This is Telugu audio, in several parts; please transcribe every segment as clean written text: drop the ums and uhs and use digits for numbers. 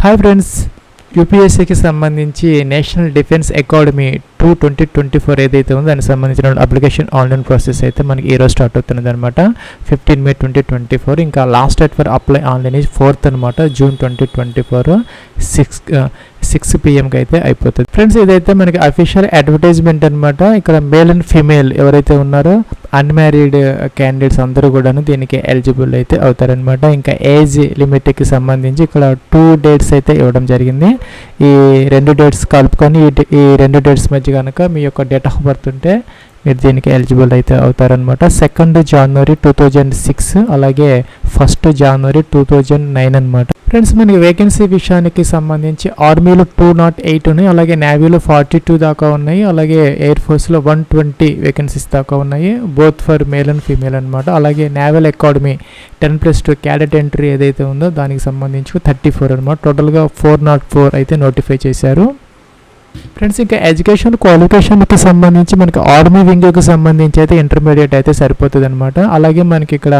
హాయ్ ఫ్రెండ్స్, యూపీఎస్సీకి సంబంధించి నేషనల్ డిఫెన్స్ అకాడమీ 2024 ఏదైతే ఉందో దానికి సంబంధించిన అప్లికేషన్ ఆన్లైన్ ప్రాసెస్ అయితే మనకి ఈరోజు స్టార్ట్ అవుతున్నది అనమాట. 15 May 2024. ఇంకా last date for apply online is 4th అనమాట, June 2024 6 PM అయితే అయిపోతుంది. ఫ్రెండ్స్, ఇదైతే మనకి అఫీషియల్ అడ్వర్టైజ్మెంట్ అనమాట. ఇక్కడ మేల్ అండ్ ఫీమేల్ ఎవరైతే ఉన్నారో అన్మ్యారీడ్ క్యాండిడేట్స్ అందరూ కూడాను దీనికి ఎలిజిబుల్ అయితే అవుతారనమాట. ఇంకా ఏజ్ లిమిట్కి సంబంధించి ఇక్కడ 2 dates అయితే ఇవ్వడం జరిగింది. ఈ 2 dates కలుపుకొని ఈ 2 dates మధ్య కనుక మీ యొక్క డేట్ ఆఫ్ బర్త్ ఉంటే మీరు దీనికి ఎలిజిబుల్ అయితే అవుతారనమాట. 2nd January 2006 అలాగే 1st January 2009 అనమాట. ఫ్రెండ్స్, మనకి వేకెన్సీ విషయానికి సంబంధించి ఆర్మీలో 208 ఉన్నాయి, అలాగే నేవీలో 42 దాకా ఉన్నాయి, అలాగే ఎయిర్ ఫోర్స్లో 120 వేకెన్సీస్ దాకా ఉన్నాయి, both for male and female అనమాట. అలాగే నేవల్ అకాడమీ 10+2 క్యాడెట్ ఎంట్రీ ఏదైతే ఉందో దానికి సంబంధించి 34 అనమాట. టోటల్గా 404 అయితే నోటిఫై చేశారు. ఫ్రెండ్స్, ఇంకా ఎడ్యుకేషన్ క్వాలిఫికేషన్కి సంబంధించి మనకి ఆర్మీ వింగ్కి సంబంధించి అయితే ఇంటర్మీడియట్ అయితే సరిపోతుంది అనమాట. అలాగే మనకి ఇక్కడ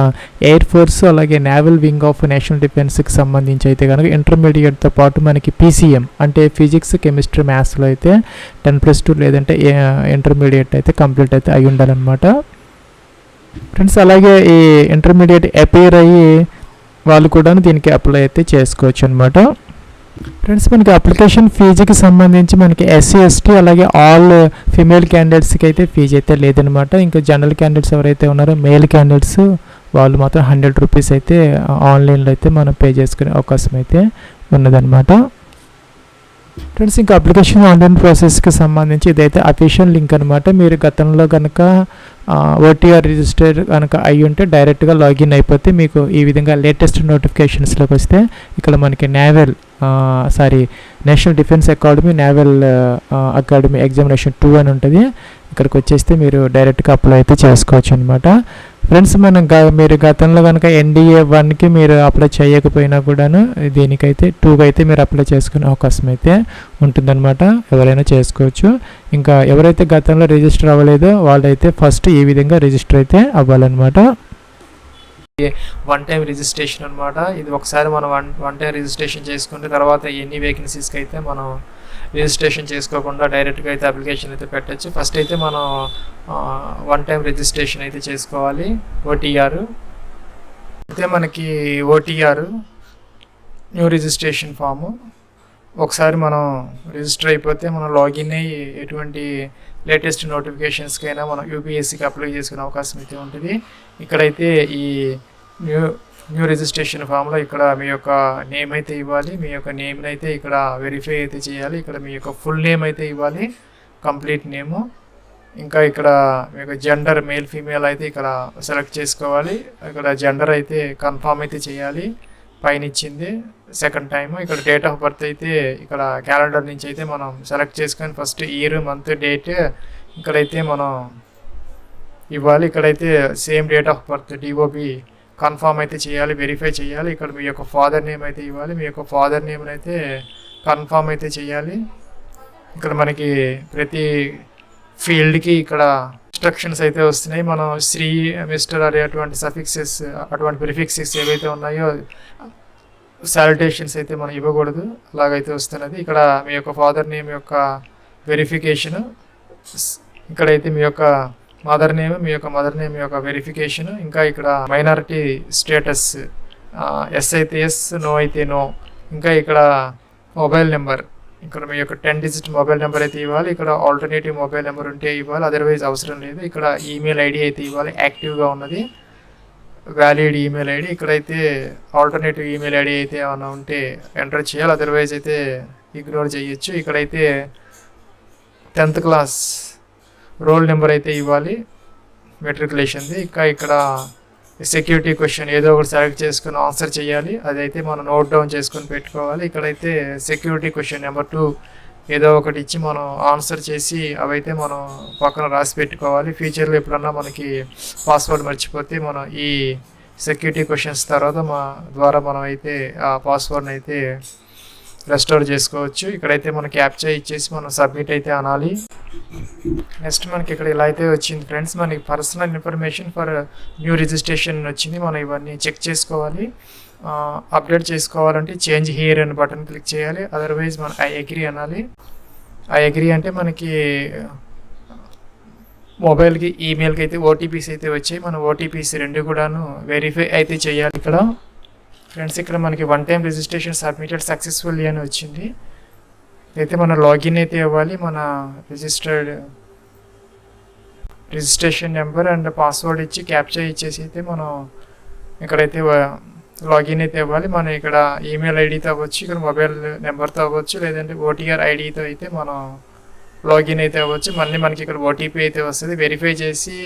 ఎయిర్ ఫోర్స్ అలాగే నేవల్ వింగ్ ఆఫ్ నేషనల్ డిఫెన్స్కి సంబంధించి అయితే కనుక ఇంటర్మీడియట్తో పాటు మనకి PCM అంటే ఫిజిక్స్ కెమిస్ట్రీ మ్యాథ్స్లో అయితే 10+2 లేదంటే ఇంటర్మీడియట్ అయితే కంప్లీట్ అయితే అయి ఉండాలన్నమాట. ఫ్రెండ్స్, అలాగే ఈ ఇంటర్మీడియట్ అపేర్ అయ్యి వాళ్ళు కూడా దీనికి అప్లై అయితే చేసుకోవచ్చు అనమాట. ఫ్రెండ్స్, మనకి అప్లికేషన్ ఫీజుకి సంబంధించి మనకి SC ST అలాగే ఆల్ ఫీమేల్ క్యాండిడేట్స్కి అయితే ఫీజు అయితే లేదనమాట. ఇంకా జనరల్ క్యాండిడేట్స్ ఎవరైతే ఉన్నారో మేల్ క్యాండిడేట్స్ వాళ్ళు మాత్రం 100 రూపీస్ అయితే ఆన్లైన్లో అయితే మనం పే చేసుకునే అవకాశం అయితే ఉన్నదనమాట. ఫ్రెండ్స్, ఇంకా అప్లికేషన్ ఆన్లైన్ ప్రాసెస్కి సంబంధించి ఇదైతే అఫీషియల్ లింక్ అనమాట. మీరు గతంలో కనుక OTR రిజిస్టర్ కనుక అయ్యి ఉంటే డైరెక్ట్గా లాగిన్ అయిపోతే మీకు ఈ విధంగా లేటెస్ట్ నోటిఫికేషన్స్లోకి వస్తే ఇక్కడ మనకి national defence academy naval academy examination 2 అని ఉంటుంది. ఇక్కడికి వచ్చేస్తే మీరు డైరెక్ట్గా అప్లై అయితే చేసుకోవచ్చు అనమాట. ఫ్రెండ్స్, మీరు గతంలో కనుక NDA 1కి మీరు అప్లై చేయకపోయినా కూడాను దీనికైతే 2కి అయితే మీరు అప్లై చేసుకునే అవకాశం అయితే ఉంటుందన్నమాట. ఎవరైనా చేసుకోవచ్చు. ఇంకా ఎవరైతే గతంలో రిజిస్టర్ అవ్వలేదో వాళ్ళైతే ఫస్ట్ ఈ విధంగా రిజిస్టర్ అయితే అవ్వాలన్నమాట. 1 టైం రిజిస్ట్రేషన్ అనమాట. ఇది ఒకసారి మనం వన్ టైం రిజిస్ట్రేషన్ చేసుకుంటే తర్వాత ఎన్ని వేకెన్సీస్కి అయితే మనం రిజిస్ట్రేషన్ చేసుకోకుండా డైరెక్ట్గా అయితే అప్లికేషన్ అయితే పెట్టచ్చు. ఫస్ట్ అయితే మనం 1 టైం రిజిస్ట్రేషన్ అయితే చేసుకోవాలి. OTR అయితే మనకి OTR న్యూ రిజిస్ట్రేషన్ ఫాము ఒకసారి మనం రిజిస్టర్ అయిపోతే మనం లాగిన్ అయ్యి ఎటువంటి లేటెస్ట్ నోటిఫికేషన్స్కైనా మనం UPSCకి అప్లై చేసుకునే అవకాశం అయితే ఉంటుంది. ఇక్కడైతే ఈ న్యూ రిజిస్ట్రేషన్ ఫామ్లో ఇక్కడ మీ యొక్క నేమ్ అయితే ఇవ్వాలి. మీ యొక్క నేమ్ని అయితే ఇక్కడ వెరిఫై అయితే చేయాలి. ఇక్కడ మీ యొక్క ఫుల్ నేమ్ అయితే ఇవ్వాలి, కంప్లీట్ నేము. ఇంకా ఇక్కడ మీ యొక్క జెండర్ మేల్ ఫీమేల్ అయితే ఇక్కడ సెలెక్ట్ చేసుకోవాలి. ఇక్కడ జెండర్ అయితే కన్ఫామ్ అయితే చేయాలి, పైన ఇచ్చింది. 2nd టైం ఇక్కడ డేట్ ఆఫ్ బర్త్ అయితే ఇక్కడ క్యాలెండర్ నుంచి అయితే మనం సెలెక్ట్ చేసుకొని ఫస్ట్ ఇయర్ మంత్ డేట్ ఇక్కడైతే మనం ఇవ్వాలి. ఇక్కడైతే same date of birth DOB confirm అయితే చేయాలి, వెరిఫై చేయాలి. ఇక్కడ మీ యొక్క ఫాదర్ నేమ్ అయితే ఇవ్వాలి. మీ యొక్క ఫాదర్ నేమ్ని అయితే కన్ఫామ్ అయితే చేయాలి. ఇక్కడ మనకి ప్రతి ఫీల్డ్కి ఇక్కడ ఇన్స్ట్రక్షన్స్ అయితే వస్తున్నాయి. మనం శ్రీ మిస్టర్ అనే అటువంటి సఫిక్సెస్ అటువంటి ప్రిఫిక్సెస్ ఏవైతే ఉన్నాయో సాలిటేషన్స్ అయితే మనం ఇవ్వకూడదు, అలాగైతే వస్తున్నది. ఇక్కడ మీ యొక్క ఫాదర్ నేమ్ యొక్క వెరిఫికేషను, ఇక్కడైతే మీ యొక్క మదర్ నేమ్ యొక్క వెరిఫికేషన్. ఇంకా ఇక్కడ మైనారిటీ స్టేటస్ ఎస్ అయితే ఎస్, నో అయితే నో. ఇంకా ఇక్కడ మొబైల్ నెంబర్, ఇక్కడ మీ యొక్క 10 digit మొబైల్ నెంబర్ అయితే ఇవ్వాలి. ఇక్కడ ఆల్టర్నేటివ్ మొబైల్ నెంబర్ ఉంటే ఇవ్వాలి, అదర్వైజ్ అవసరం లేదు. ఇక్కడ ఈమెయిల్ ID అయితే ఇవ్వాలి, యాక్టివ్గా ఉన్నది, వ్యాలిడ్ ఈమెయిల్ ID. ఇక్కడైతే ఆల్టర్నేటివ్ ఈమెయిల్ ID అయితే ఏమైనా ఉంటే ఎంటర్ చేయాలి, అదర్వైజ్ అయితే ఇగ్నోర్ చేయొచ్చు. ఇక్కడైతే 10th క్లాస్ రోల్ నెంబర్ అయితే ఇవ్వాలి, మెట్రికులేషన్ది. ఇంకా ఇక్కడ సెక్యూరిటీ క్వశ్చన్ ఏదో ఒకటి సెలెక్ట్ చేసుకుని ఆన్సర్ చేయాలి, అదైతే మనం నోట్ డౌన్ చేసుకొని పెట్టుకోవాలి. ఇక్కడైతే సెక్యూరిటీ క్వశ్చన్ నెంబర్ 2 ఏదో ఒకటి ఇచ్చి మనం ఆన్సర్ చేసి అవైతే మనం పక్కన రాసి పెట్టుకోవాలి. ఫ్యూచర్లో ఎప్పుడన్నా మనకి పాస్వర్డ్ మర్చిపోతే మనం ఈ సెక్యూరిటీ క్వశ్చన్స్ తర్వాత ద్వారా మనం అయితే ఆ పాస్వర్డ్ని అయితే రెస్టోర్ చేసుకోవచ్చు. ఇక్కడైతే మనం క్యాప్చా ఇచ్చేసి మనం సబ్మిట్ అయితే అనాలి. నెక్స్ట్ మనకి ఇక్కడ ఇలా అయితే వచ్చింది ఫ్రెండ్స్, మనకి personal information for new registration వచ్చింది. మనం ఇవన్నీ చెక్ చేసుకోవాలి. అప్డేట్ చేసుకోవాలంటే చేంజ్ హియర్ అనే బటన్ క్లిక్ చేయాలి. అదర్వైజ్ మనం ఐ అగ్రీ అనాలి. ఐ అగ్రీ అంటే మనకి మొబైల్కి ఈమెయిల్కి అయితే ఓటీపీస్ అయితే వచ్చాయి. మన ఓటీపీస్ రెండు కూడాను వెరిఫై అయితే చేయాలి. ఇక్కడ ఫ్రెండ్స్ ఇక్కడ మనకి 1 టైం రిజిస్ట్రేషన్ సబ్మిటెడ్ సక్సెస్ఫుల్లీ అని వచ్చింది. అయితే మనం లాగిన్ అయితే అవ్వాలి. మన రిజిస్ట్రేషన్ నెంబర్ అండ్ పాస్వర్డ్ ఇచ్చి క్యాప్చా ఇచ్చేసి అయితే మనం ఇక్కడైతే లాగిన్ అయితే అవ్వాలి. మనం ఇక్కడ ఈమెయిల్ ఐడితో అవ్వచ్చు, ఇక్కడ మొబైల్ నెంబర్తో అవ్వచ్చు, లేదంటే ఓటీఆర్ ఐడితో అయితే మనం లాగిన్ అయితే అవ్వచ్చు. మళ్ళీ మనకి ఇక్కడ ఓటీపీ అయితే వస్తుంది. వెరిఫై చేసి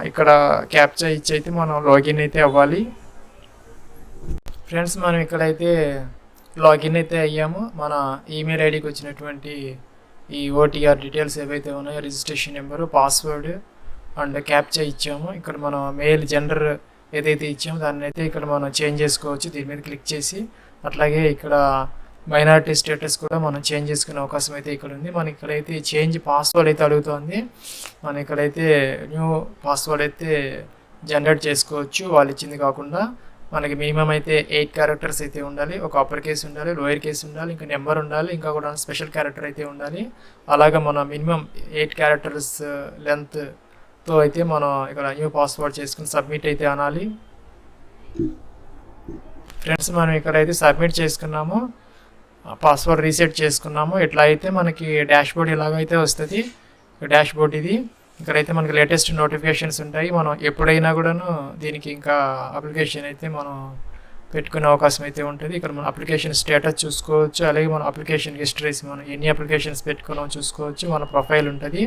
ఇక్కడ క్యాప్చా ఇచ్చి అయితే మనం లాగిన్ అయితే అవ్వాలి. ఫ్రెండ్స్ మనం ఇక్కడైతే లాగిన్ అయితే అయ్యాము. మన ఈమెయిల్ ఐడికి వచ్చినటువంటి ఈ ఓటీఆర్ డీటెయిల్స్ ఏవైతే ఉన్నాయో registration number, password and captcha ఇచ్చాము. ఇక్కడ మనం మెయిల్ జెండర్ ఏదైతే ఇచ్చామో దాన్ని అయితే ఇక్కడ మనం చేంజ్ చేసుకోవచ్చు దీని మీద క్లిక్ చేసి. అట్లాగే ఇక్కడ మైనారిటీ స్టేటస్ కూడా మనం చేంజ్ చేసుకునే అవకాశం అయితే ఇక్కడ ఉంది. మన ఇక్కడైతే చేంజ్ పాస్వర్డ్ అయితే అడుగుతుంది. మనం ఇక్కడైతే న్యూ పాస్వర్డ్ అయితే జనరేట్ చేసుకోవచ్చు వాళ్ళు ఇచ్చింది కాకుండా. మనకి మినిమం అయితే 8 క్యారెక్టర్స్ అయితే ఉండాలి. ఒక అప్పర్ కేస్ ఉండాలి, లోయర్ కేస్ ఉండాలి, ఇంకా నెంబర్ ఉండాలి, ఇంకా కూడా స్పెషల్ క్యారెక్టర్ అయితే ఉండాలి. అలాగే మనం మినిమం 8 క్యారెక్టర్స్ లెంత్తో అయితే మనం ఇక్కడ న్యూ పాస్వర్డ్ చేసుకుని సబ్మిట్ అయితే అనాలి. ఫ్రెండ్స్ మనం ఇక్కడైతే సబ్మిట్ చేసుకున్నాము, పాస్వర్డ్ రీసెట్ చేసుకున్నాము. ఇట్లా అయితే మనకి డాష్ బోర్డ్ ఇలాగైతే వస్తుంది. డాష్ బోర్డ్ ఇది. ఇక్కడైతే మనకి లేటెస్ట్ నోటిఫికేషన్స్ ఉంటాయి. మనం ఎప్పుడైనా కూడాను దీనికి ఇంకా అప్లికేషన్ అయితే మనం పెట్టుకునే అవకాశం అయితే ఉంటుంది. ఇక్కడ మనం అప్లికేషన్ స్టేటస్ చూసుకోవచ్చు. అలాగే మన అప్లికేషన్ హిస్టరీస్ మనం ఎన్ని అప్లికేషన్స్ పెట్టుకున్నామో చూసుకోవచ్చు. మన ప్రొఫైల్ ఉంటుంది.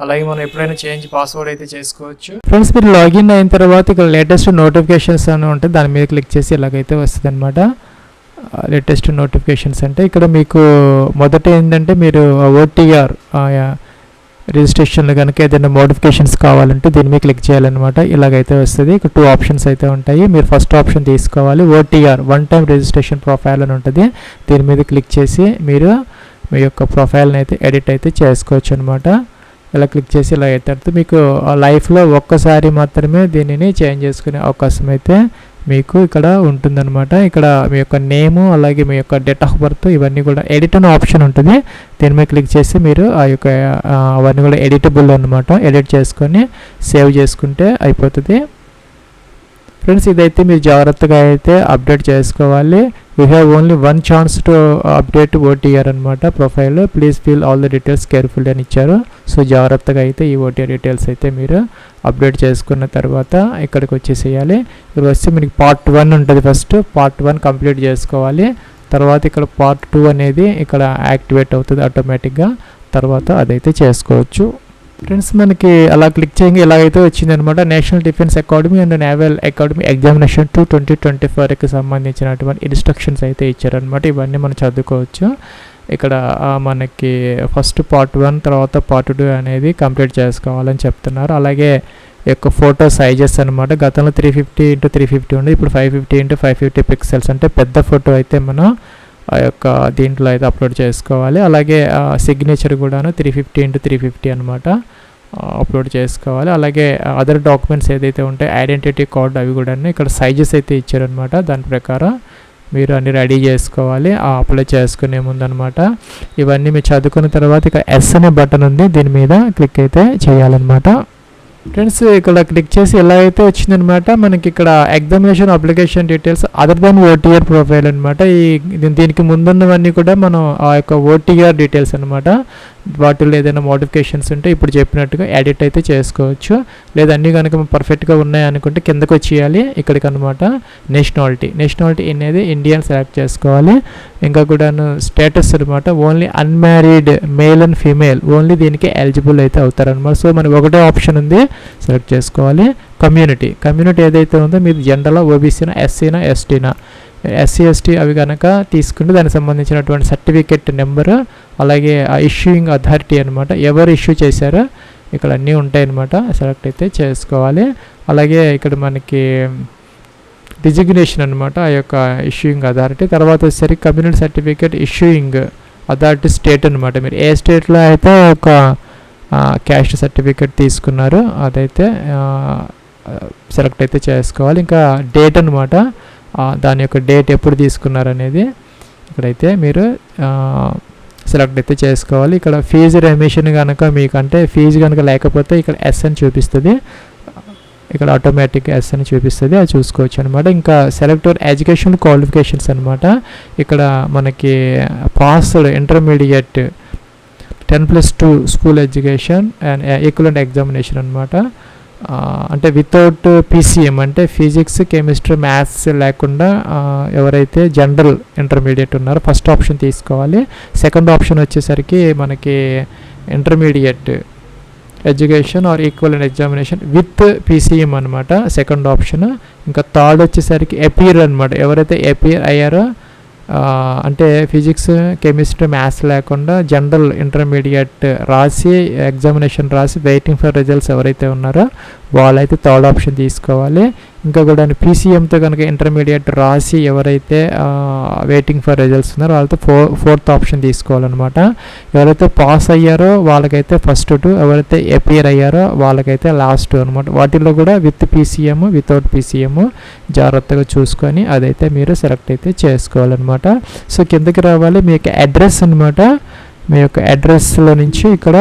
అలాగే మనం ఎప్పుడైనా చేంజ్ పాస్వర్డ్ అయితే చేసుకోవచ్చు. ఫ్రెండ్స్ మీరు లాగిన్ అయిన తర్వాత ఇక్కడ లేటెస్ట్ నోటిఫికేషన్స్ అని ఉంటుంది. దాని మీద క్లిక్ చేసి ఇలాగైతే వస్తుంది అనమాట. లేటెస్ట్ నోటిఫికేషన్స్ అంటే ఇక్కడ మీకు మొదట ఏంటంటే మీరు ఓటీఆర్ రిజిస్ట్రేషన్లో కనుక ఏదైనా మోడిఫికేషన్స్ కావాలంటే దీని మీద క్లిక్ చేయాలన్నమాట. ఇలాగైతే వస్తుంది. ఇక్కడ 2 ఆప్షన్స్ అయితే ఉంటాయి. మీరు ఫస్ట్ ఆప్షన్ తీసుకోవాలి. ఓటీఆర్ 1 టైం రిజిస్ట్రేషన్ ప్రొఫైల్ అని ఉంటుంది. దీని మీద క్లిక్ చేసి మీరు మీ యొక్క ప్రొఫైల్ని అయితే ఎడిట్ అయితే చేసుకోవచ్చు అనమాట. ఇలా క్లిక్ చేసి ఇలా అయితే మీకు లైఫ్లో ఒక్కసారి మాత్రమే దీనిని చేంజ్ చేసుకునే అవకాశం అయితే మీకు ఇక్కడ ఉంటుందన్నమాట. ఇక్కడ మీ యొక్క నేము అలాగే మీ యొక్క డేట్ ఆఫ్ బర్త్ ఇవన్నీ కూడా ఎడిట్ అనే ఆప్షన్ ఉంటుంది. దీని మీద క్లిక్ చేసి మీరు ఆ యొక్క అవన్నీ కూడా ఎడిటబుల్ అనమాట. ఎడిట్ చేసుకొని సేవ్ చేసుకుంటే అయిపోతుంది. ఫ్రెండ్స్ ఇదైతే మీరు జాగ్రత్తగా అయితే అప్డేట్ చేసుకోవాలి. You have only 1 chance to update OTR అనమాట profile. Please fill all the details carefully అని ఇచ్చారు. సో జాగ్రత్తగా అయితే ఈ ఓటీఆర్ డీటెయిల్స్ అయితే మీరు అప్డేట్ చేసుకున్న తర్వాత ఇక్కడికి వచ్చేసేయాలి. ఇక్కడ వస్తే మీకు పార్ట్ 1 ఉంటుంది. ఫస్ట్ పార్ట్ 1 కంప్లీట్ చేసుకోవాలి. తర్వాత ఇక్కడ పార్ట్ 2 అనేది ఇక్కడ యాక్టివేట్ అవుతుంది ఆటోమేటిక్గా. తర్వాత అదైతే చేసుకోవచ్చు. ఫ్రెండ్స్ మనకి అలా క్లిక్ చేయంగా ఇలాగైతే వచ్చిందనమాట. National defence academy and naval academy examination 2 2024కి సంబంధించినటువంటి ఇన్స్ట్రక్షన్స్ అయితే ఇచ్చారనమాట. ఇవన్నీ మనం చదువుకోవచ్చు. ఇక్కడ మనకి ఫస్ట్ పార్ట్ 1 తర్వాత పార్ట్ 2 అనేది కంప్లీట్ చేసుకోవాలని చెప్తున్నారు. అలాగే యొక్క ఫోటో సైజెస్ అనమాట. గతంలో 350x350 ఉంది. ఇప్పుడు 550x550 పిక్సెల్స్ అంటే పెద్ద ఫోటో అయితే మనం ఆ యొక్క దీంట్లో అయితే అప్లోడ్ చేసుకోవాలి. అలాగే సిగ్నేచర్ కూడాను 350x350 అనమాట అప్లోడ్ చేసుకోవాలి. అలాగే అదర్ డాక్యుమెంట్స్ ఏదైతే ఉంటాయో ఐడెంటిటీ కార్డ్ అవి కూడా ఇక్కడ సైజెస్ అయితే ఇచ్చారనమాట. దాని ప్రకారం మీరు అన్ని రెడీ చేసుకోవాలి అప్లై చేసుకునే ముందనమాట. ఇవన్నీ మీరు చదువుకున్న తర్వాత ఇక్కడ ఎస్ అనే బటన్ ఉంది. దీని మీద క్లిక్ అయితే చేయాలన్నమాట. ఫ్రెండ్స్ ఇక్కడ క్లిక్ చేసి ఎలా అయితే వచ్చిందనమాట. మనకి ఇక్కడ examination application details other than OTR profile అనమాట. దీనికి ముందున్నవన్నీ కూడా మనం ఆ యొక్క ఓటీఆర్ డీటెయిల్స్ అనమాట. వాటిల్లో ఏదైనా మోడిఫికేషన్స్ ఉంటే ఇప్పుడు చెప్పినట్టుగా ఎడిట్ అయితే చేసుకోవచ్చు. లేదా అన్నీ కనుక పర్ఫెక్ట్గా ఉన్నాయి అనుకుంటే కిందకు వచ్చేయాలి. ఇక్కడికి అనమాట నేషనాలిటీ అనేది ఇండియన్ సెలెక్ట్ చేసుకోవాలి. ఇంకా కూడా స్టేటస్ అనమాట only unmarried male and female only దీనికి ఎలిజిబుల్ అయితే అవుతారనమాట. సో మనకి ఒకటే ఆప్షన్ ఉంది, సెలెక్ట్ చేసుకోవాలి. కమ్యూనిటీ ఏదైతే ఉందో మీరు జనరల్ ఓబీసీనా ఎస్సీనా ఎస్టీనా ఎస్సీ ఎస్టీ అవి కనుక తీసుకుంటే దానికి సంబంధించినటువంటి సర్టిఫికెట్ నెంబరు అలాగే ఆ ఇష్యూయింగ్ అథారిటీ అనమాట ఎవరు ఇష్యూ చేశారో ఇక్కడ అన్నీ ఉంటాయన్నమాట. సెలెక్ట్ అయితే చేసుకోవాలి. అలాగే ఇక్కడ మనకి డిజిగ్నేషన్ అనమాట ఆ యొక్క ఇష్యూయింగ్ అథారిటీ. తర్వాత వచ్చేసరికి community certificate issuing authority state అనమాట. మీరు ఏ స్టేట్లో అయితే ఒక క్యాస్ట్ సర్టిఫికేట్ తీసుకున్నారు అదైతే సెలెక్ట్ అయితే చేసుకోవాలి. ఇంకా డేట్ అనమాట దాని యొక్క డేట్ ఎప్పుడు తీసుకున్నారనేది ఇక్కడైతే మీరు సెలెక్ట్ అయితే చేసుకోవాలి. ఇక్కడ ఫీజు రెమిషన్ కనుక మీకు అంటే ఫీజు కనుక లేకపోతే ఇక్కడ ఎస్ అని చూపిస్తుంది, ఇక్కడ ఆటోమేటిక్ ఎస్ అని చూపిస్తుంది, అది చూసుకోవచ్చు అనమాట. ఇంకా సెలెక్ట్ ఎడ్యుకేషన్ క్వాలిఫికేషన్స్ అనమాట. ఇక్కడ మనకి passed intermediate 10+2 school education and equivalent examination అనమాట. అంటే వితౌట్ పీసీఎం అంటే ఫిజిక్స్ కెమిస్ట్రీ మ్యాథ్స్ లేకుండా ఎవరైతే జనరల్ ఇంటర్మీడియట్ ఉన్నారో ఫస్ట్ ఆప్షన్ తీసుకోవాలి. సెకండ్ ఆప్షన్ వచ్చేసరికి మనకి intermediate education or equivalent examination with PCM అనమాట సెకండ్ ఆప్షన్. ఇంకా థర్డ్ వచ్చేసరికి ఎపియర్ అనమాట. ఎవరైతే ఎపియర్ అయ్యారో అంటే ఫిజిక్స్ కెమిస్ట్రీ మ్యాథ్స్ లేకుండా జనరల్ ఇంటర్మీడియట్ రాసి ఎగ్జామినేషన్ రాసి వెయిటింగ్ ఫర్ రిజల్ట్స్ ఎవరైతే ఉన్నారో వాళ్ళైతే థర్డ్ ఆప్షన్ తీసుకోవాలి. ఇంకా కూడా పీసీఎంతో కనుక ఇంటర్మీడియట్ రాసి ఎవరైతే వెయిటింగ్ ఫర్ రిజల్ట్స్ ఉన్నారో వాళ్ళతో ఫోర్త్ ఆప్షన్ తీసుకోవాలన్నమాట. ఎవరైతే పాస్ అయ్యారో వాళ్ళకైతే ఫస్ట్ 2, ఎవరైతే ఎపియర్ అయ్యారో వాళ్ళకైతే లాస్ట్ 2 అనమాట. వాటిల్లో కూడా విత్ పీసీఎం వితౌట్ పీసీఎం జాగ్రత్తగా చూసుకొని అదైతే మీరు సెలెక్ట్ అయితే చేసుకోవాలన్నమాట. సో కిందకి రావాలి, మీ యొక్క అడ్రస్ అనమాట. మీ యొక్క అడ్రస్లో నుంచి ఇక్కడ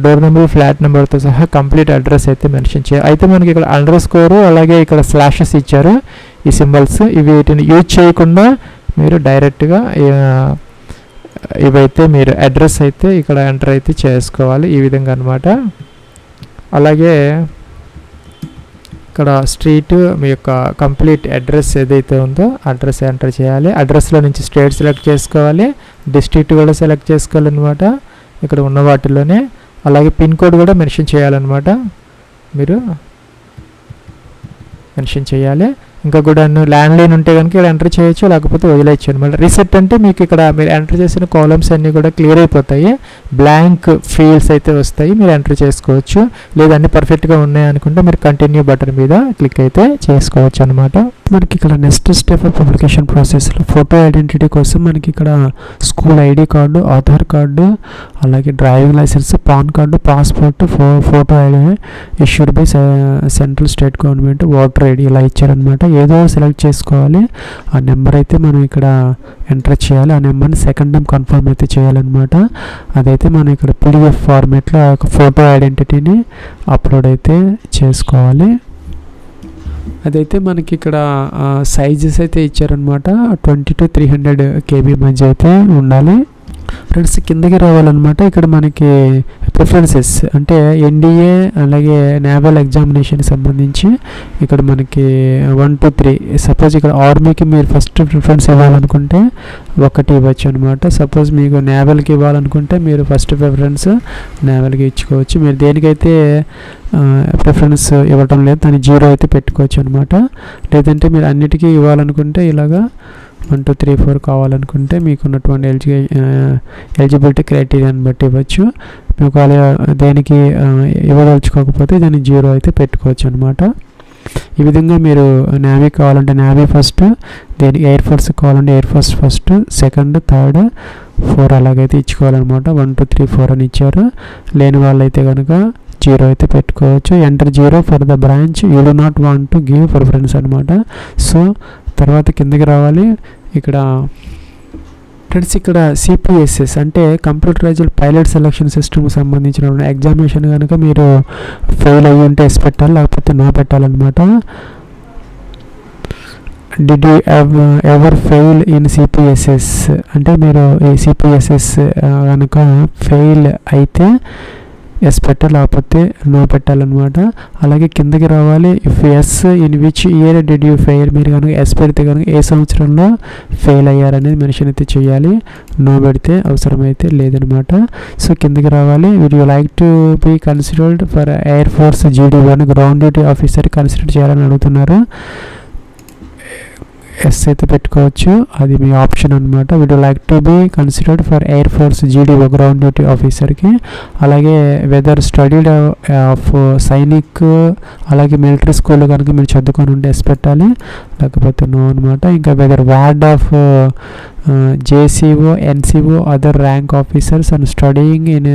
డోర్ నెంబర్ ఫ్లాట్ నెంబర్తో సహా కంప్లీట్ అడ్రస్ అయితే మెన్షన్ చేయాలి. అయితే మనకి ఇక్కడ అండర్స్కోర్ అలాగే ఇక్కడ స్లాషెస్ ఇచ్చారు, ఈ సింబల్స్ ఇవి వీటిని యూజ్ చేయకుండా మీరు డైరెక్ట్గా ఇవైతే మీరు అడ్రస్ అయితే ఇక్కడ ఎంటర్ అయితే చేసుకోవాలి ఈ విధంగా అనమాట. అలాగే ఇక్కడ స్ట్రీట్ మీ యొక్క కంప్లీట్ అడ్రస్ ఏదైతే ఉందో అడ్రస్ ఎంటర్ చేయాలి. అడ్రస్లో నుంచి స్టేట్ సెలెక్ట్ చేసుకోవాలి, డిస్ట్రిక్ట్ కూడా సెలెక్ట్ చేసుకోవాలన్నమాట ఇక్కడ ఉన్న వాటిలోనే. అలాగే పిన్ కోడ్ కూడా మెన్షన్ చేయాలన్నమాట, మీరు మెన్షన్ చేయాలి. ఇంకా కూడా ల్యాండ్ లైన్ ఉంటే కనుక ఇక్కడ ఎంటర్ చేయొచ్చు, లేకపోతే వదిలేయచ్చు అనమాట. రీసెట్ అంటే మీకు ఇక్కడ మీరు ఎంటర్ చేసిన కాలమ్స్ అన్నీ కూడా క్లియర్ అయిపోతాయి, బ్లాంక్ ఫీల్డ్స్ అయితే వస్తాయి, మీరు ఎంటర్ చేసుకోవచ్చు. లేదా అన్ని పర్ఫెక్ట్గా ఉన్నాయి అనుకుంటే మీరు కంటిన్యూ బటన్ మీద క్లిక్ అయితే చేసుకోవచ్చు అనమాట. మనకి ఇక్కడ నెక్స్ట్ స్టెప్ పబ్లికేషన్ ప్రాసెస్లో ఫోటో ఐడెంటిటీ కోసం మనకి ఇక్కడ school ID card, Aadhaar card, అలాగే driving licence, PAN card, passport, photo ID issued by central state government, voter ID ఇలా ఇచ్చారనమాట. ఏదో సెలెక్ట్ చేసుకోవాలి, ఆ నెంబర్ అయితే మనం ఇక్కడ ఎంటర్ చేయాలి. ఆ నెంబర్ని సెకండ్ టైం కన్ఫర్మ్ అయితే చేయాలన్నమాట. అదైతే మనం ఇక్కడ PDF ఫార్మేట్లో ఆ యొక్క ఫోటో ఐడెంటిటీని అప్లోడ్ అయితే చేసుకోవాలి. అదైతే మనకి ఇక్కడ సైజెస్ అయితే ఇచ్చారనమాట, 20 to 300 KB మధ్య అయితే ఉండాలి. ఫ్రెండ్స్ కిందకి రావాలన్నమాట. ఇక్కడ మనకి ప్రిఫరెన్సెస్ అంటే ఎన్డీఏ అలాగే నేవల్ ఎగ్జామినేషన్కి సంబంధించి ఇక్కడ మనకి 1 to 3. సపోజ్ ఇక్కడ ఆర్మీకి మీరు ఫస్ట్ ప్రిఫరెన్స్ ఇవ్వాలనుకుంటే 1 ఇవ్వచ్చు అనమాట. సపోజ్ మీకు నేవల్కి ఇవ్వాలనుకుంటే మీరు ఫస్ట్ ప్రిఫరెన్స్ నేవల్కి ఇచ్చుకోవచ్చు. మీరు దేనికైతే ప్రిఫరెన్స్ ఇవ్వటం లేదు దాన్ని 0 అయితే పెట్టుకోవచ్చు అనమాట. లేదంటే మీరు అన్నిటికీ ఇవ్వాలనుకుంటే ఇలాగా 1 2 3 4 కావాలనుకుంటే మీకు ఉన్నటువంటి ఎలిజిబిలిటీ క్రైటీరియాని బట్టి ఇవ్వచ్చు. మీకు అలా దేనికి ఇవ్వదలుచుకోకపోతే దాన్ని 0 అయితే పెట్టుకోవచ్చు అనమాట. ఈ విధంగా మీరు నేవీ కావాలంటే నేవీ ఫస్ట్, దేనికి ఎయిర్ ఫోర్స్ కావాలంటే air force first, second, third, 4 అలాగైతే ఇచ్చుకోవాలన్నమాట. 1 2 3 4 అని ఇచ్చారు. లేని వాళ్ళైతే కనుక 0 అయితే పెట్టుకోవచ్చు. Enter 0 for the branch you do not want to give preference అనమాట. సో తర్వాత కిందకి రావాలి. ఇక్కడ ఫ్రెండ్స్ ఇక్కడ CPSS అంటే కంప్యూటరైజ్డ్ పైలట్ సెలక్షన్ సిస్టమ్కి సంబంధించిన ఎగ్జామినేషన్ కనుక మీరు ఫెయిల్ అయ్యి ఉంటే ఎస్ పెట్టాలి, లేకపోతే నో పెట్టాలన్నమాట. Did you ever fail in CPSS అంటే మీరు ఈ CPSS కనుక ఫెయిల్ అయితే ఎస్ పెట్టాలి, లేకపోతే నో పెట్టాలన్నమాట. అలాగే కిందకి రావాలి. If yes in which year did you fail, మీరు కనుక ఎస్ పెడితే కనుక ఏ సంవత్సరంలో ఫెయిల్ అయ్యారనేది మెన్షన్ అయితే చేయాలి. నో పెడితే అవసరమైతే లేదనమాట. సో కిందకి రావాలి. Would you like to be considered for air force GD1 ground duty officer consider చేయాలని అడుగుతున్నారు. ఎస్ అయితే పెట్టుకోవచ్చు, అది మీ ఆప్షన్ అనమాట. Would like to be considered for air force GD1 ground duty ఆఫీసర్కి. అలాగే వెదర్ స్టడీడ్ ఆఫ్ సైనిక్ అలాగే మిలిటరీ స్కూల్లో కనుక మీరు చదువుకొని ఉంటే ఎస్ పెట్టాలి, లేకపోతే నో అనమాట. ఇంకా whether ward of JCO, NCO other rank officers and studying in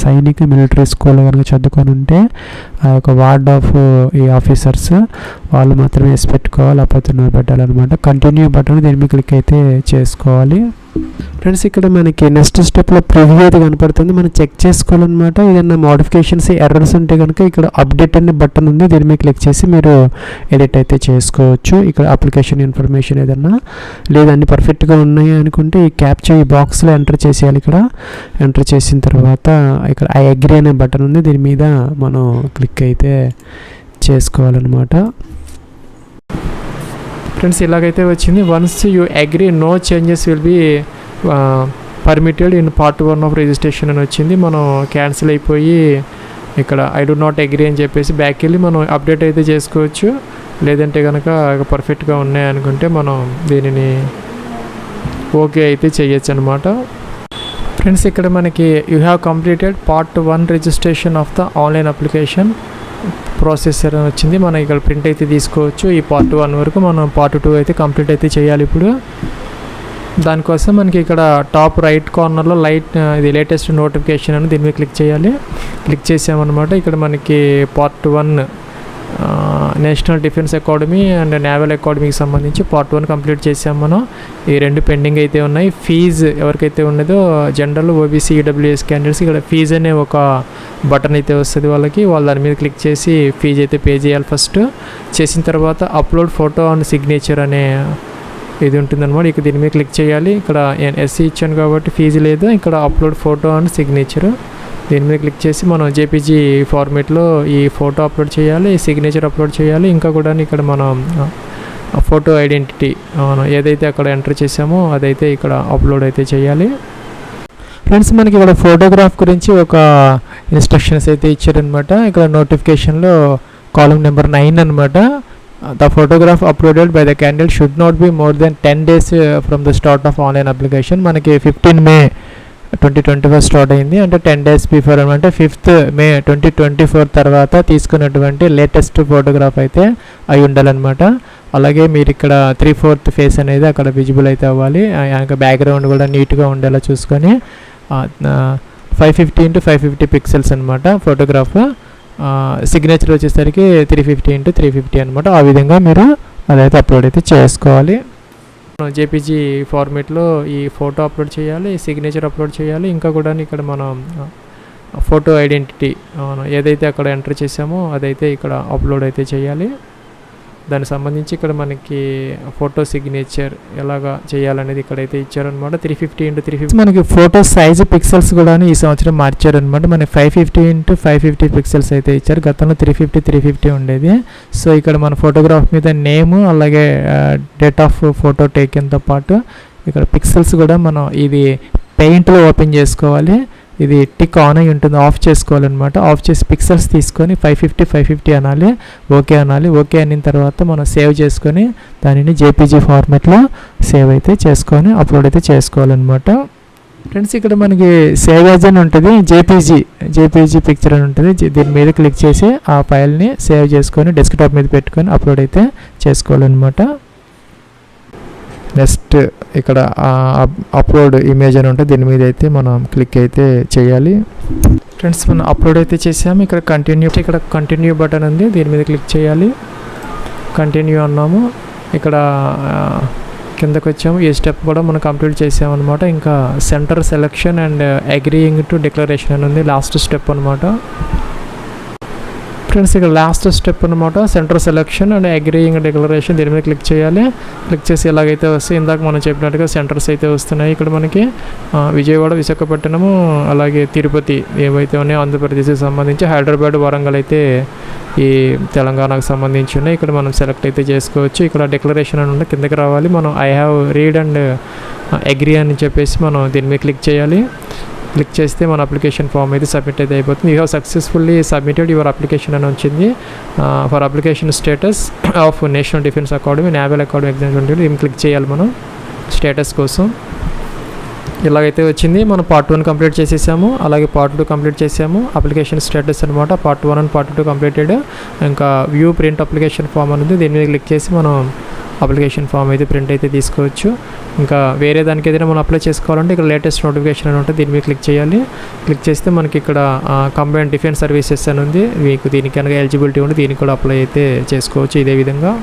సైనిక మిలిటరీ స్కూల్ కనుక చదువుకొని ఉంటే ఆ యొక్క వార్డ్ ఆఫ్ ఈ ఆఫీసర్స్ వాళ్ళు మాత్రమే వేసి పెట్టుకోవాలి, అప్పటి పెట్టాలన్నమాట. కంటిన్యూ బటన్ దీని మీద క్లిక్ అయితే చేసుకోవాలి. ఫ్రెండ్స్ ఇక్కడ మనకి నెక్స్ట్ స్టెప్లో ప్రివ్యూ అయితే కనపడుతుంది, మనం చెక్ చేసుకోవాలన్నమాట. ఏదైనా మోడిఫికేషన్స్ ఎర్రర్స్ ఉంటే కనుక ఇక్కడ అప్డేట్ అనే బటన్ ఉంది, దీని మీద క్లిక్ చేసి మీరు ఎడిట్ అయితే చేసుకోవచ్చు. ఇక్కడ అప్లికేషన్ ఇన్ఫర్మేషన్ ఏదన్నా లేదా అన్ని పర్ఫెక్ట్గా ఉన్నాయి అనుకుంటే ఈ క్యాప్చర్ ఈ బాక్స్లో ఎంటర్ చేసేయాలి. ఇక్కడ ఎంటర్ చేసిన తర్వాత ఇక్కడ ఐ అగ్రీ అనే బటన్ ఉంది, దీని మీద మనం క్లిక్ అయితే చేసుకోవాలన్నమాట. ఫ్రెండ్స్ ఇలాగైతే వచ్చింది. Once you agree no changes will be permitted in part 1 of registration అని వచ్చింది. మనం క్యాన్సిల్ అయిపోయి ఇక్కడ ఐ డు నాట్ అగ్రీ అని చెప్పేసి బ్యాక్ వెళ్ళి మనం అప్డేట్ అయితే చేసుకోవచ్చు. లేదంటే కనుక పర్ఫెక్ట్గా ఉన్నాయి అనుకుంటే మనం దీనిని ఓకే అయితే చేయొచ్చు అనమాట. ఫ్రెండ్స్ ఇక్కడ మనకి you have completed part 1 registration of the online application processor అని వచ్చింది. మనం ఇక్కడ ప్రింట్ అయితే తీసుకోవచ్చు. ఈ పార్ట్ 1 వరకు మనం పార్ట్ 2 అయితే కంప్లీట్ అయితే చేయాలి. ఇప్పుడు దానికోసం మనకి ఇక్కడ టాప్ రైట్ కార్నర్లో ఇది లేటెస్ట్ నోటిఫికేషన్ అని దీని మీద క్లిక్ చేయాలి. క్లిక్ చేసామన్నమాట. ఇక్కడ మనకి part 1 national defence academy and naval అకాడమీకి సంబంధించి పార్ట్ 1 కంప్లీట్ చేసాము మనం. ఈ 2 పెండింగ్ అయితే ఉన్నాయి. ఫీజు ఎవరికైతే ఉన్నదో జనరల్ ఓబీసీ ఈడబ్ల్యూఎస్ క్యాండిడేట్స్ ఇక్కడ ఫీజు అనే ఒక బటన్ అయితే వస్తుంది వాళ్ళకి. వాళ్ళు దాని మీద క్లిక్ చేసి ఫీజు అయితే పే చేయాలి. ఫస్ట్ చేసిన తర్వాత అప్లోడ్ ఫోటో అండ్ సిగ్నేచర్ అనే ఇది ఉంటుందన్నమాట. ఇక్కడ దీని మీద క్లిక్ చేయాలి. ఇక్కడ ఎస్సీ ఇచ్చాను కాబట్టి ఫీజు లేదు. ఇక్కడ అప్లోడ్ ఫోటో అండ్ సిగ్నేచర్ దీని మీద క్లిక్ చేసి మనం జేపీజీ ఫార్మేట్లో ఈ ఫోటో అప్లోడ్ చేయాలి, సిగ్నేచర్ అప్లోడ్ చేయాలి. ఇంకా కూడా ఇక్కడ మనం ఫోటో ఐడెంటిటీ మనం ఏదైతే అక్కడ ఎంటర్ చేసామో అదైతే ఇక్కడ అప్లోడ్ అయితే చేయాలి. ఫ్రెండ్స్ మనకి ఇక్కడ ఫోటోగ్రాఫ్ గురించి ఒక ఇన్స్ట్రక్షన్స్ అయితే ఇచ్చారనమాట. ఇక్కడ నోటిఫికేషన్లో కాలమ్ నెంబర్ 9 అనమాట. The photograph uploaded by the candidate should not be more than 10 days from the start of online application. మనకి 15 May 2024 స్టార్ట్ అయింది. అంటే 10 days బిఫోర్ అనమాట. 5th May 2024 తర్వాత తీసుకున్నటువంటి లేటెస్ట్ ఫోటోగ్రాఫ్ అయితే అయి ఉండాలన్నమాట. అలాగే మీరు ఇక్కడ 3/4 ఫేస్ అనేది అక్కడ విజిబుల్ అయితే అవ్వాలి. బ్యాక్గ్రౌండ్ కూడా నీట్గా ఉండేలా చూసుకొని 550 x 550 పిక్సెల్స్ అనమాట ఫోటోగ్రాఫ్. సిగ్నేచర్ వచ్చేసరికి 350 x 350 అనమాట. ఆ విధంగా మీరు అదైతే అప్లోడ్ అయితే చేసుకోవాలి. జేపీజీ ఫార్మేట్లో ఈ ఫోటో అప్లోడ్ చేయాలి, సిగ్నేచర్ అప్లోడ్ చేయాలి. ఇంకా కూడా ఇక్కడ మనం ఫోటో ఐడెంటిటీ ఏదైతే అక్కడ ఎంటర్ చేసామో అదైతే ఇక్కడ అప్లోడ్ అయితే చేయాలి. దానికి సంబంధించి ఇక్కడ మనకి ఫోటో సిగ్నేచర్ ఎలాగా చేయాలనేది ఇక్కడైతే ఇచ్చారనమాట. 350 x 350 మనకి ఫోటో సైజు పిక్సెల్స్ కూడా ఈ సంవత్సరం మార్చారనమాట. మనకి 550 x 550 పిక్సెల్స్ అయితే ఇచ్చారు. గతంలో 350 ఉండేది. సో ఇక్కడ మన ఫోటోగ్రాఫ్ మీద నేము అలాగే డేట్ ఆఫ్ ఫోటో టేకిన్తో పాటు ఇక్కడ పిక్సెల్స్ కూడా మనం ఇది పెయింట్లో ఓపెన్ చేసుకోవాలి. ఇది టిక్ ఆన్ అయి ఉంటుంది, ఆఫ్ చేసుకోవాలన్నమాట. ఆఫ్ చేసి పిక్సెల్స్ తీసుకొని 550 అనాలి, ఓకే అనాలి. ఓకే అయిన తర్వాత మనం సేవ్ చేసుకొని దానిని జేపీజీ ఫార్మాట్లో సేవ్ అయితే చేసుకొని అప్లోడ్ అయితే చేసుకోవాలన్నమాట. ఫ్రెండ్స్ ఇక్కడ మనకి సేవ్ యాజ్ అని ఉంటుంది, జేపీజీ పిక్చర్ అని ఉంటుంది. దీని మీద క్లిక్ చేసి ఆ ఫైల్ని సేవ్ చేసుకొని డెస్క్టాప్ మీద పెట్టుకొని అప్లోడ్ అయితే చేసుకోవాలన్నమాట. నెక్స్ట్ ఇక్కడ అప్లోడ్ ఇమేజ్ అని ఉంటుంది, దీని మీద అయితే మనం క్లిక్ అయితే చేయాలి. ఫ్రెండ్స్ మనం అప్లోడ్ అయితే చేసాము. ఇక్కడ కంటిన్యూ బటన్ ఉంది, దీని మీద క్లిక్ చేయాలి. కంటిన్యూ అన్నాము. ఇక్కడ కిందకు వచ్చాము. ఈ స్టెప్ కూడా మనం కంప్లీట్ చేసామన్నమాట. ఇంకా centre selection and agreeing to declaration అని ఉంది, లాస్ట్ స్టెప్ అనమాట. ఫ్రెండ్స్ ఇక్కడ లాస్ట్ స్టెప్ అనమాట, centre selection and agreeing declaration. దీని మీద క్లిక్ చేయాలి. క్లిక్ చేసి ఎలాగైతే వస్తాయి ఇందాక మనం చెప్పినట్టుగా సెంటర్స్ అయితే వస్తున్నాయి. ఇక్కడ మనకి విజయవాడ, విశాఖపట్నము అలాగే తిరుపతి ఏవైతే ఉన్నాయో ఆంధ్రప్రదేశ్కి సంబంధించి, హైదరాబాద్, వరంగల్ అయితే ఈ తెలంగాణకు సంబంధించి ఉన్నాయి. ఇక్కడ మనం సెలెక్ట్ అయితే చేసుకోవచ్చు. ఇక్కడ డిక్లరేషన్ అని ఉంటే కిందకి రావాలి. మనం I have read and agree అని చెప్పేసి మనం దీని మీద క్లిక్ చేయాలి. క్లిక్ చేస్తే మన అప్లికేషన్ ఫామ్ అయితే సబ్మిట్ అయితే అయిపోతుంది. You have successfully submitted your application అని వచ్చింది. For application status of national defence academy, naval academy exams ఉంటుంది. దీన్ని క్లిక్ చేయాలి మనం స్టేటస్ కోసం. ఇలాగైతే వచ్చింది. మనం పార్ట్ 1 కంప్లీట్ చేసేసాము, అలాగే పార్ట్ 2 కంప్లీట్ చేసాము. అప్లికేషన్ స్టేటస్ అనమాట. Part 1 and part 2 completed. ఇంకా వ్యూ ప్రింట్ అప్లికేషన్ ఫామ్ అనేది దీని మీద క్లిక్ చేసి మనం అప్లికేషన్ ఫామ్ అయితే ప్రింట్ అయితే తీసుకోవచ్చు. ఇంకా వేరే దానికి ఏదైనా మనం అప్లై చేసుకోవాలంటే ఇక్కడ లేటెస్ట్ నోటిఫికేషన్ అని ఉంటుంది, దీని మీద క్లిక్ చేయాలి. క్లిక్ చేస్తే మనకి ఇక్కడ కంబైన్డ్ డిఫెన్స్ సర్వీసెస్ అని ఉంది, మీకు దీనికి కనుక ఎలిజిబిలిటీ ఉండి దీనికి కూడా అప్లై అయితే చేసుకోవచ్చు. ఇదే విధంగా